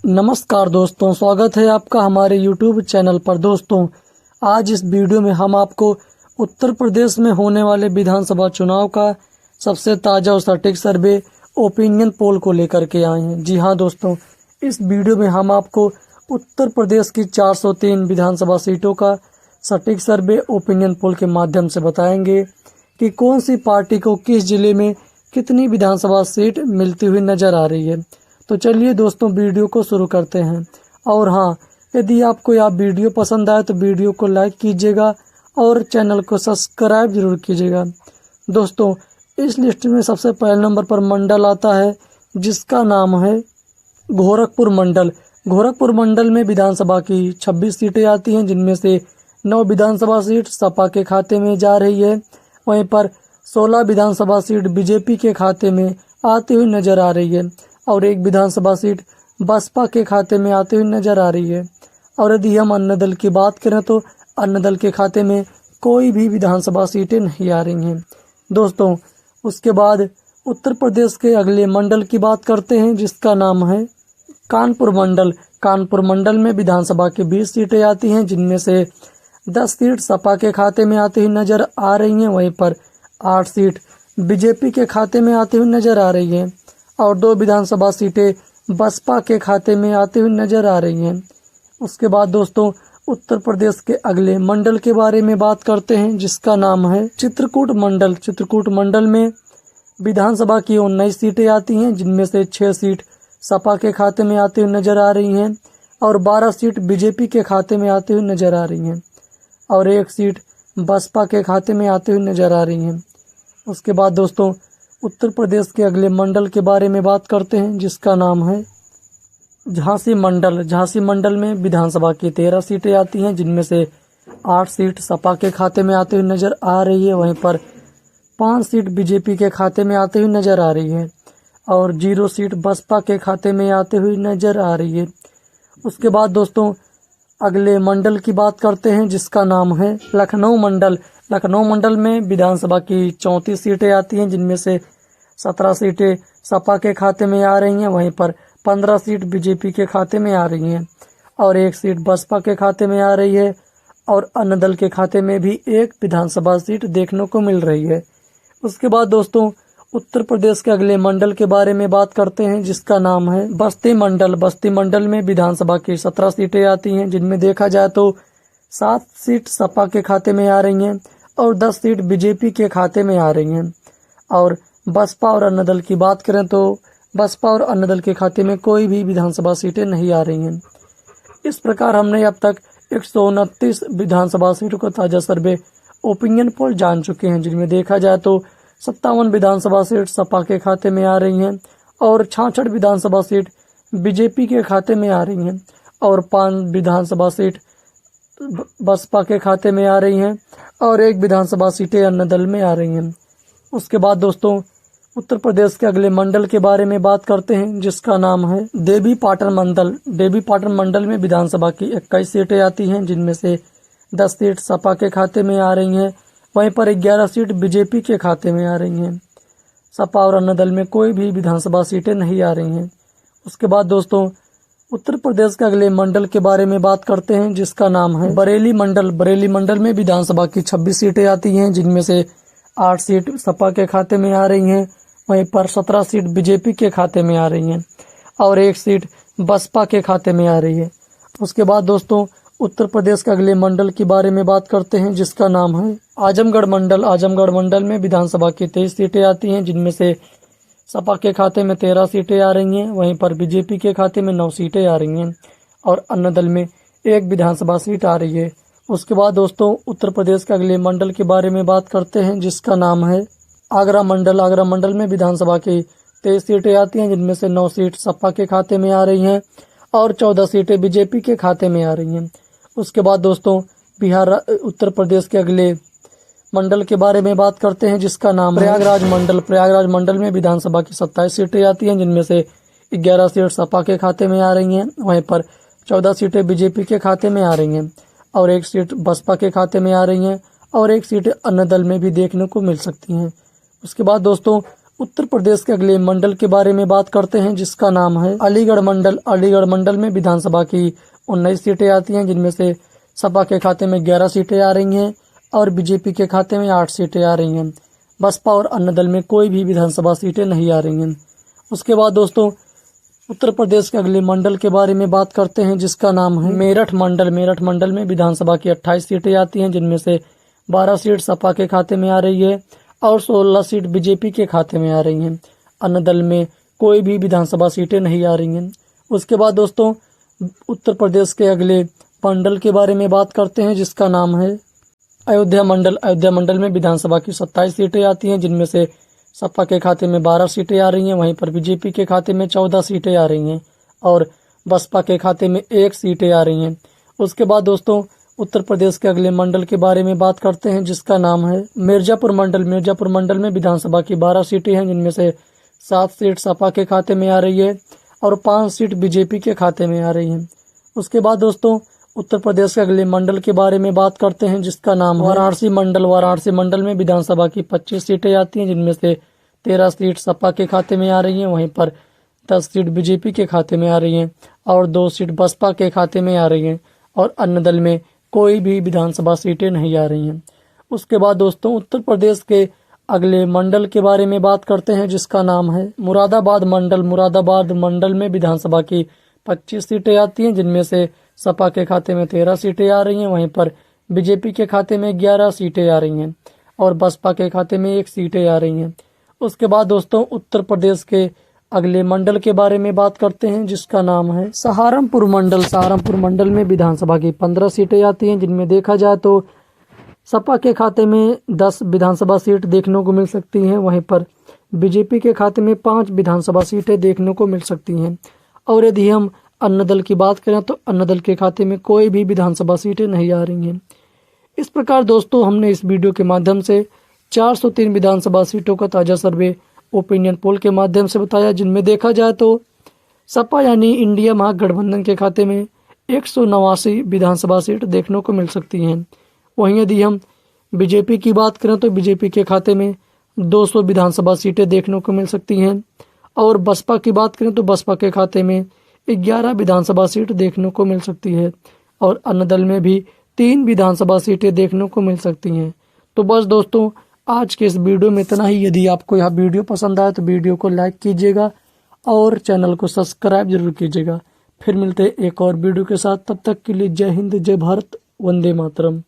नमस्कार दोस्तों, स्वागत है आपका हमारे YouTube चैनल पर। दोस्तों, आज इस वीडियो में हम आपको उत्तर प्रदेश में होने वाले विधानसभा चुनाव का सबसे ताज़ा और सटीक सर्वे ओपिनियन पोल को लेकर के आए हैं। जी हाँ दोस्तों, इस वीडियो में हम आपको उत्तर प्रदेश की 403 विधानसभा सीटों का सटीक सर्वे ओपिनियन पोल के माध्यम से बताएंगे कि कौन सी पार्टी को किस जिले में कितनी विधानसभा सीट मिलती हुई नजर आ रही है। तो चलिए दोस्तों, वीडियो को शुरू करते हैं। और हाँ, यदि आपको यह वीडियो पसंद आए तो वीडियो को लाइक कीजिएगा और चैनल को सब्सक्राइब जरूर कीजिएगा। दोस्तों, इस लिस्ट में सबसे पहले नंबर पर मंडल आता है जिसका नाम है गोरखपुर मंडल। गोरखपुर मंडल में विधानसभा की 26 सीटें आती हैं, जिनमें से 9 विधानसभा सीट सपा के खाते में जा रही है। वहीं पर 16 विधानसभा सीट बीजेपी के खाते में आती हुई नजर आ रही है और 1 विधानसभा सीट बसपा के खाते में आती हुई नजर आ रही है। और यदि हम अन्य दल की बात करें तो अन्य दल के खाते में कोई भी विधानसभा सीटें नहीं आ रही हैं। दोस्तों, उसके बाद उत्तर प्रदेश के अगले मंडल की बात करते हैं जिसका नाम है कानपुर मंडल। कानपुर मंडल में विधानसभा की 20 सीटें आती हैं, जिनमें से 10 सीट सपा के खाते में आती हुई नजर आ रही हैं। वहीं पर 8 सीट बीजेपी के खाते में आती हुई नजर आ रही हैं और 2 विधानसभा सीटें बसपा के खाते में आती हुई नजर आ रही हैं। उसके बाद दोस्तों, उत्तर प्रदेश के अगले मंडल के बारे में बात करते हैं जिसका नाम है चित्रकूट मंडल। चित्रकूट मंडल में विधानसभा की 19 सीटें आती हैं, जिनमें से 6 सीट सपा के खाते में आती हुई नजर आ रही हैं और 12 सीट बीजेपी के खाते में आती हुई नजर आ रही हैं और 1 सीट बसपा के खाते में आती हुई नजर आ रही हैं। उसके बाद दोस्तों, उत्तर प्रदेश के अगले मंडल के बारे में बात करते हैं जिसका नाम है झांसी मंडल। झांसी मंडल में विधानसभा की 13 सीटें आती हैं, जिनमें से 8 सीट सपा के खाते में आती हुई नजर आ रही है। वहीं पर 5 सीट बीजेपी के खाते में आती हुई नजर आ रही है और 0 सीट बसपा के खाते में आती हुई नजर आ रही है। उसके बाद दोस्तों, अगले मंडल की बात करते हैं जिसका नाम है लखनऊ मंडल। लखनऊ मंडल में विधानसभा की 34 सीटें आती हैं, जिनमें से 17 सीटें सपा के खाते में आ रही हैं। वहीं पर 15 सीट बीजेपी के खाते में आ रही हैं और 1 सीट बसपा के खाते में आ रही है और अन्य दल के खाते में भी 1 विधानसभा सीट देखने को मिल रही है। उसके बाद दोस्तों, उत्तर प्रदेश के अगले मंडल के बारे में बात करते हैं जिसका नाम है बस्ती मंडल। बस्ती मंडल में विधानसभा की 17 सीटें आती हैं, जिनमें देखा जाए तो 7 सीट सपा के खाते में आ रही हैं और 10 सीट बीजेपी के खाते में आ रही हैं और बसपा और अन्य दल की बात करें तो बसपा और अन्य दल के खाते में कोई भी विधानसभा सीटें नहीं आ रही हैं। इस प्रकार हमने अब तक 129 विधानसभा सीटों का ताजा सर्वे ओपिनियन पोल जान चुके हैं, जिनमें देखा जाए तो 57 विधानसभा सीट सपा के खाते में आ रही हैं और 66 विधानसभा सीट बीजेपी के खाते में आ रही हैं और 5 विधानसभा सीट बसपा के खाते में आ रही हैं और 1 विधानसभा सीटें अन्य दल में आ रही हैं। उसके बाद दोस्तों, उत्तर प्रदेश के अगले मंडल के बारे में बात करते हैं जिसका नाम है देवी पाटन मंडल। देवी पाटन मंडल में विधानसभा की 21 सीटें आती हैं, जिनमें से 10 सीट सपा के खाते में आ रही हैं। वहीं पर 11 सीट बीजेपी के खाते में आ रही हैं। सपा और अन्य दल में कोई भी विधानसभा सीटें नहीं आ रही हैं। उसके बाद दोस्तों, उत्तर प्रदेश के अगले मंडल के बारे में बात करते हैं जिसका नाम है बरेली मंडल। बरेली मंडल में विधानसभा की 26 सीटें आती हैं, जिनमें से 8 सीट सपा के खाते में आ रही हैं। वहीं पर 17 सीट बीजेपी के खाते में आ रही हैं और 1 सीट बसपा के खाते में आ रही है। उसके बाद दोस्तों, उत्तर प्रदेश के अगले मंडल के बारे में बात करते हैं जिसका नाम है आजमगढ़ मंडल। आजमगढ़ मंडल में विधानसभा की 23 सीटें आती हैं, जिनमें से सपा के खाते में 13 सीटें आ रही हैं। वहीं पर बीजेपी के खाते में 9 सीटें आ रही हैं और अन्य दल में 1 विधानसभा सीट आ रही है। उसके बाद दोस्तों, उत्तर प्रदेश के अगले मंडल के बारे में बात करते हैं जिसका नाम है आगरा मंडल। आगरा मंडल में विधानसभा की 23 सीटें आती हैं, जिनमें से 9 सीट सपा के खाते में आ रही हैं और 14 सीटें बीजेपी के खाते में आ रही हैं। उसके बाद दोस्तों, उत्तर प्रदेश के अगले मंडल के बारे में बात करते हैं जिसका नाम प्रयागराज मंडल। प्रयागराज मंडल में विधानसभा की 27 सीटें आती हैं, जिनमें से 11 सीट सपा के खाते में आ रही हैं। वहीं पर 14 सीटें बीजेपी के खाते में आ रही हैं और 1 सीट बसपा के खाते में आ रही हैं और 1 सीट अन्य दल में भी देखने को मिल सकती हैं। उसके बाद दोस्तों, उत्तर प्रदेश के अगले मंडल के बारे में बात करते हैं, जिसका नाम है अलीगढ़ मंडल। अलीगढ़ मंडल में विधानसभा की 19 सीटें आती हैं, जिनमें से सपा के खाते में 11 सीटें आ रही हैं और बीजेपी के खाते में 8 सीटें आ रही हैं। बसपा और अन्य दल में कोई भी विधानसभा सीटें नहीं आ रही हैं। उसके बाद दोस्तों उत्तर प्रदेश के अगले मंडल के बारे में बात करते हैं, जिसका नाम है मेरठ मंडल। मेरठ मंडल में विधानसभा की 28 सीटें आती हैं, जिनमें से 12 सीट सपा के खाते में आ रही है और 16 सीट बीजेपी के खाते में आ रही हैं। अन्य दल में कोई भी विधानसभा सीटें नहीं आ रही हैं। उसके बाद दोस्तों उत्तर प्रदेश के अगले मंडल के बारे में बात करते हैं, जिसका नाम है अयोध्या मंडल। अयोध्या मंडल में विधानसभा की 27 सीटें आती हैं, जिनमें से सपा के खाते में 12 सीटें आ रही हैं, वहीं पर बीजेपी के खाते में 14 सीटें आ रही हैं और बसपा के खाते में 1 सीटें आ रही हैं। उसके बाद दोस्तों उत्तर प्रदेश के अगले मंडल के बारे में बात करते हैं, जिसका नाम है मिर्जापुर मंडल। मिर्जापुर मंडल में विधानसभा की 12 सीटें हैं, जिनमें से 7 सीट सपा के खाते में आ रही है और 5 सीट बीजेपी के खाते में आ रही हैं। उसके बाद दोस्तों उत्तर प्रदेश के अगले मंडल के बारे में बात करते हैं, जिसका नाम वाराणसी मंडल। वाराणसी मंडल में विधानसभा की 25 सीटें आती हैं, जिनमें से 13 सीट सपा के खाते में आ रही हैं, वहीं पर 10 सीट बीजेपी के खाते में आ रही हैं और 2 सीट बसपा के खाते में आ रही हैं और अन्य दल में कोई भी विधानसभा सीटें नहीं आ रही हैं। उसके बाद दोस्तों उत्तर प्रदेश के अगले मंडल के बारे में बात करते हैं, जिसका नाम है मुरादाबाद मंडल। मुरादाबाद मंडल में विधानसभा की 25 सीटें आती हैं, जिनमें से सपा के खाते में 13 सीटें आ रही हैं, वहीं पर बीजेपी के खाते में 11 सीटें आ रही हैं और बसपा के खाते में 1 सीटें आ रही हैं। उसके बाद दोस्तों उत्तर प्रदेश के अगले मंडल के बारे में बात करते हैं, जिसका नाम है सहारनपुर मंडल। सहारनपुर मंडल में विधानसभा की 15 सीटें आती हैं, जिनमें देखा जाए तो सपा के खाते में 10 विधानसभा सीट देखने को मिल सकती हैं, वहीं पर बीजेपी के खाते में 5 विधानसभा सीटें देखने को मिल सकती हैं और यदि हम अन्य दल की बात करें तो अन्य दल के खाते में कोई भी विधानसभा सीटें नहीं आ रही हैं। इस प्रकार दोस्तों हमने इस वीडियो के माध्यम से 403 विधानसभा सीटों का ताज़ा सर्वे ओपिनियन पोल के माध्यम से बताया, जिनमें देखा जाए तो सपा यानी इंडिया महागठबंधन के खाते में 189 विधानसभा सीट देखने को मिल सकती हैं। वहीं यदि हम बीजेपी की बात करें तो बीजेपी के खाते में 200 विधानसभा सीटें देखने को मिल सकती हैं और बसपा की बात करें तो बसपा के खाते में 11 विधानसभा सीट देखने को मिल सकती है और अन्य दल में भी 3 विधानसभा सीटें देखने को मिल सकती हैं। तो बस दोस्तों आज के इस वीडियो में इतना ही। यदि आपको यह वीडियो पसंद आया तो वीडियो को लाइक कीजिएगा और चैनल को सब्सक्राइब जरूर कीजिएगा। फिर मिलते हैं एक और वीडियो के साथ, तब तक के लिए जय हिंद, जय भारत, वंदे मातरम।